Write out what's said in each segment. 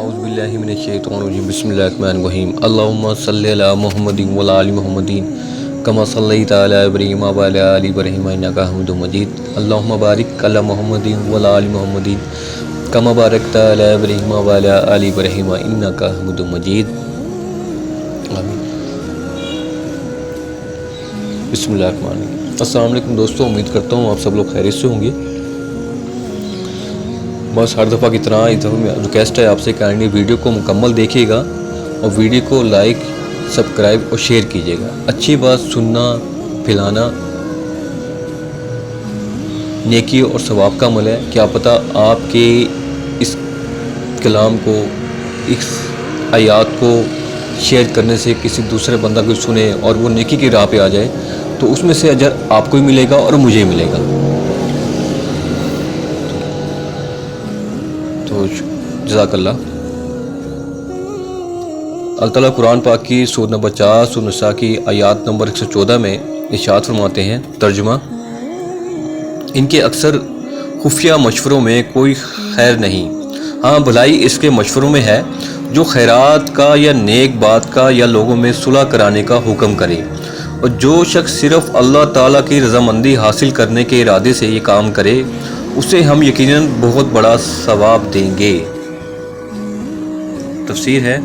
اعوذ باللہ من الشیطان الرجیم بسم اللہ الرحمن الرحیم اللہم صلی علی محمد وعلی آل محمد کما صلیت علی ابراہیم وعلی آل ابراہیم انک حمید مجید اللہم بارک علی محمد وعلی آل محمد کما بارکت علی ابراہیم وعلی آل ابراہیم انک حمید مجید آمین۔ بسم اللہ الرحمن الرحیم۔ السلام علیکم دوستو، امید کرتا ہوں آپ سب لوگ خیریت سے ہوں گے۔ بس ہر دفعہ کی طرح اس دفعہ ریکویسٹ ہے آپ سے کائنڈلی ویڈیو کو مکمل دیکھیے گا اور ویڈیو کو لائک سبسکرائب اور شیئر کیجیے گا۔ اچھی بات سننا پھیلانا نیکی اور ثواب کا عمل ہے۔ کیا پتہ آپ کے اس کلام کو، اس آیات کو شیئر کرنے سے کسی دوسرے بندہ کو سنے اور وہ نیکی کی راہ پہ آ جائے تو اس میں سے اجر آپ کو ہی ملے گا اور مجھے ہی ملے گا۔ تو جزاک اللہ۔ اللہ تعالیٰ قرآن پاک کی سورہ نمبر 50 سورہ نساء کی آیات نمبر 114 میں ارشاد فرماتے ہیں، ترجمہ: ان کے اکثر خفیہ مشوروں میں کوئی خیر نہیں، ہاں بھلائی اس کے مشوروں میں ہے جو خیرات کا یا نیک بات کا یا لوگوں میں صلح کرانے کا حکم کرے، اور جو شخص صرف اللہ تعالیٰ کی رضامندی حاصل کرنے کے ارادے سے یہ کام کرے اسے ہم یقیناً بہت بڑا ثواب دیں گے۔ تفسیر ہے: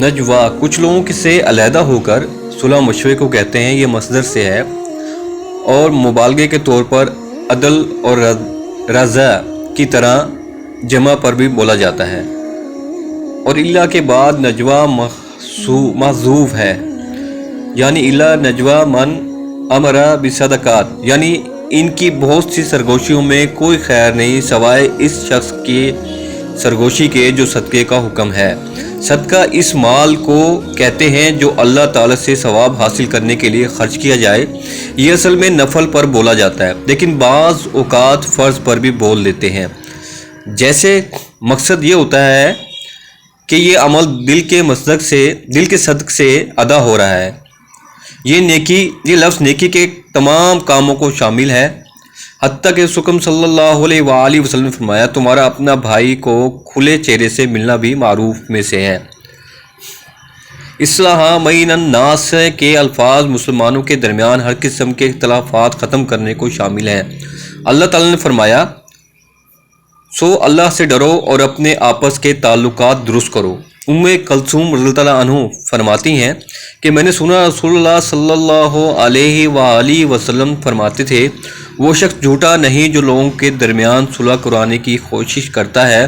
نجوا کچھ لوگوں سے علیحدہ ہو کر صلح مشورے کو کہتے ہیں، یہ مصدر سے ہے اور مبالغے کے طور پر عدل اور رضا کی طرح جمع پر بھی بولا جاتا ہے، اور اللہ کے بعد نجوا محذوف ہے، یعنی اللہ نجوا من امر بصدقات، یعنی ان کی بہت سی سرگوشیوں میں کوئی خیر نہیں سوائے اس شخص کی سرگوشی کے جو صدقے کا حکم ہے۔ صدقہ اس مال کو کہتے ہیں جو اللہ تعالیٰ سے ثواب حاصل کرنے کے لیے خرچ کیا جائے۔ یہ اصل میں نفل پر بولا جاتا ہے، لیکن بعض اوقات فرض پر بھی بول دیتے ہیں، جیسے مقصد یہ ہوتا ہے کہ یہ عمل دل کے صدق سے ادا ہو رہا ہے۔ یہ لفظ نیکی کے تمام کاموں کو شامل ہے، حتیٰ کہ حکم صلی اللہ علیہ وآلہ وسلم نے فرمایا، تمہارا اپنا بھائی کو کھلے چہرے سے ملنا بھی معروف میں سے ہے۔ اصلاح بین الناس کے الفاظ مسلمانوں کے درمیان ہر قسم کے اختلافات ختم کرنے کو شامل ہیں۔ اللہ تعالیٰ نے فرمایا، سو اللہ سے ڈرو اور اپنے آپس کے تعلقات درست کرو۔ کلثوم رضی اللہ عنہ فرماتی ہیں کہ میں نے سنا رسول اللہ صلی اللہ علیہ وآلہ وسلم فرماتے تھے، وہ شخص جھوٹا نہیں جو لوگوں کے درمیان صلح کرانے کی کوشش کرتا ہے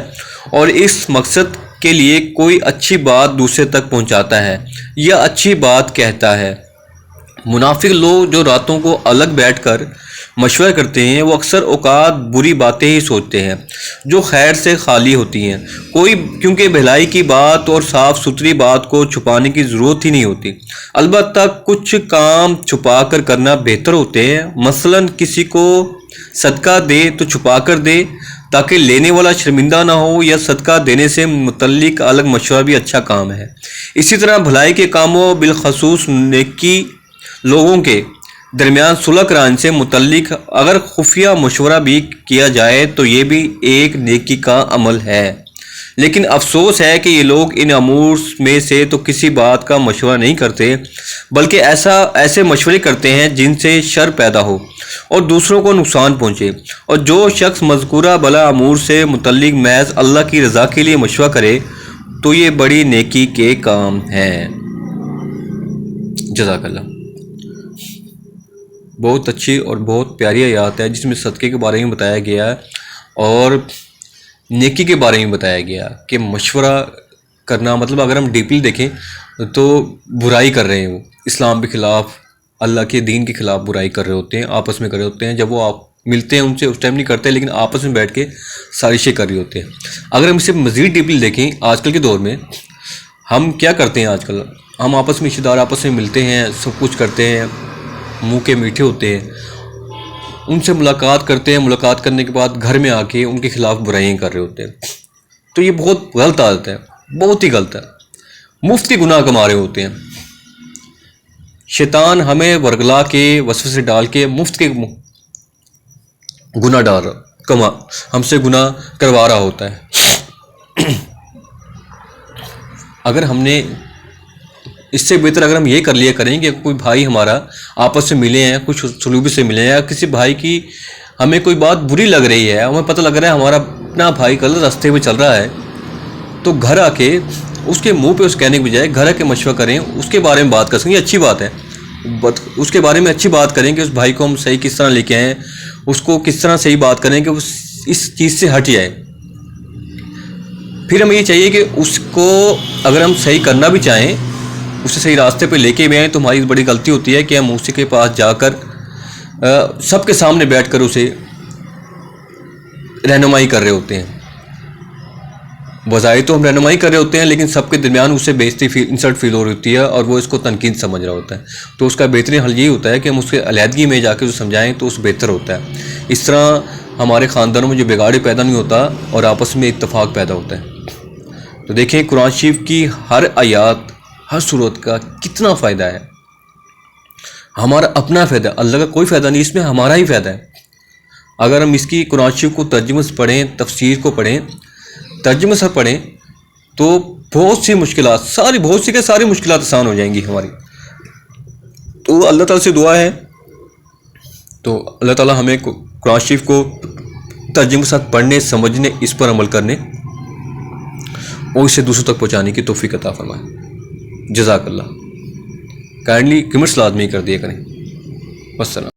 اور اس مقصد کے لیے کوئی اچھی بات دوسرے تک پہنچاتا ہے یا اچھی بات کہتا ہے۔ منافق لوگ جو راتوں کو الگ بیٹھ کر مشورہ کرتے ہیں وہ اکثر اوقات بری باتیں ہی سوچتے ہیں جو خیر سے خالی ہوتی ہیں، کیونکہ بھلائی کی بات اور صاف ستھری بات کو چھپانے کی ضرورت ہی نہیں ہوتی۔ البتہ کچھ کام چھپا کر کرنا بہتر ہوتے ہیں، مثلا کسی کو صدقہ دے تو چھپا کر دے تاکہ لینے والا شرمندہ نہ ہو، یا صدقہ دینے سے متعلق الگ مشورہ بھی اچھا کام ہے۔ اسی طرح بھلائی کے کاموں بالخصوص نیکی لوگوں کے درمیان صلح کرانے سے متعلق اگر خفیہ مشورہ بھی کیا جائے تو یہ بھی ایک نیکی کا عمل ہے، لیکن افسوس ہے کہ یہ لوگ ان امور میں سے تو کسی بات کا مشورہ نہیں کرتے، بلکہ ایسے مشورے کرتے ہیں جن سے شر پیدا ہو اور دوسروں کو نقصان پہنچے، اور جو شخص مذکورہ بلا امور سے متعلق محض اللہ کی رضا کے لیے مشورہ کرے تو یہ بڑی نیکی کے کام ہیں۔ جزاک اللہ۔ بہت اچھی اور بہت پیاری آیات ہے جس میں صدقے کے بارے میں بتایا گیا ہے اور نیکی کے بارے میں بتایا گیا کہ مشورہ کرنا، مطلب اگر ہم ڈیپلی دیکھیں تو برائی کر رہے ہیں، وہ اسلام کے خلاف، اللہ کے دین کے خلاف برائی کر رہے ہوتے ہیں، آپس میں کر رہے ہوتے ہیں۔ جب وہ آپ ملتے ہیں ان سے اس ٹائم نہیں کرتے، لیکن آپس میں بیٹھ کے سازشیں کر رہے ہوتے ہیں۔ اگر ہم اسے مزید ڈیپلی دیکھیں آج کل کے دور میں ہم کیا کرتے ہیں، آج کل ہم آپس میں رشتہ دار آپس میں ملتے ہیں، سب کچھ کرتے ہیں، منہ کے میٹھے ہوتے ہیں، ان سے ملاقات کرتے ہیں، ملاقات کرنے کے بعد گھر میں آ کے ان کے خلاف برائیاں کر رہے ہوتے ہیں۔ تو یہ بہت غلط عادت ہے، بہت ہی غلط ہے، مفت کے گناہ کما رہے ہوتے ہیں۔ شیطان ہمیں ورگلا کے وسوسے ڈال کے مفت کے گناہ ہم سے گناہ کروا رہا ہوتا ہے۔ اگر ہم نے اس سے بہتر اگر ہم یہ کر لیا کریں کہ کوئی بھائی ہمارا آپس سے ملے ہیں، کچھ سلوبی سے ملے ہیں، یا کسی بھائی کی ہمیں کوئی بات بری لگ رہی ہے، ہمیں پتہ لگ رہا ہے ہمارا اپنا بھائی غلط راستے پہ چل رہا ہے، تو گھر آ کے اس کے منہ پہ اس کہنے کے بجائے گھر آ کے مشورہ کریں، اس کے بارے میں بات کر سکیں، یہ اچھی بات ہے، اس کے بارے میں اچھی بات کریں کہ اس بھائی کو ہم صحیح کس طرح لے کے آئیں، اس کو کس طرح صحیح بات کریں کہ اس چیز سے ہٹ جائے۔ پھر ہمیں یہ چاہیے کہ اس کو اگر ہم صحیح کرنا بھی چاہیں، اسے صحیح راستے پہ لے کے بھی آئیں، تو ہماری بڑی غلطی ہوتی ہے کہ ہم اسی کے پاس جا کر سب کے سامنے بیٹھ کر اسے رہنمائی کر رہے ہوتے ہیں۔ بظاہر تو ہم رہنمائی کر رہے ہوتے ہیں، لیکن سب کے درمیان اسے بےعزتی انسلٹ فیل ہو رہی ہوتی ہے، اور وہ اس کو تنقید سمجھ رہا ہوتا ہے۔ تو اس کا بہترین حل یہی ہوتا ہے کہ ہم اس کے علیحدگی میں جا کے اسے سمجھائیں، تو اس بہتر ہوتا ہے۔ اس طرح ہمارے خاندانوں میں جو بگاڑ پیدا نہیں ہوتا اور آپس میں اتفاق پیدا ہوتا ہے۔ تو دیکھیں قرآن شریف کی ہر آیات، ہر صورت کا کتنا فائدہ ہے، ہمارا اپنا فائدہ، اللہ کا کوئی فائدہ نہیں، اس میں ہمارا ہی فائدہ ہے۔ اگر ہم اس کی قرآن شریف کو ترجمے سے پڑھیں، تفسیر کو پڑھیں، ترجمے سے پڑھیں، تو بہت سی مشکلات، ساری مشکلات آسان ہو جائیں گی ہماری۔ تو اللہ تعالیٰ سے دعا ہے، تو اللہ تعالیٰ ہمیں قرآن شریف کو ترجمے کے ساتھ پڑھنے، سمجھنے، اس پر عمل کرنے اور اسے دوسروں تک پہنچانے کی توفیق عطا فرمائے۔ جزاک اللہ۔ کائنڈلی کمنٹس لازمی کر دیا کریں۔ والسلام۔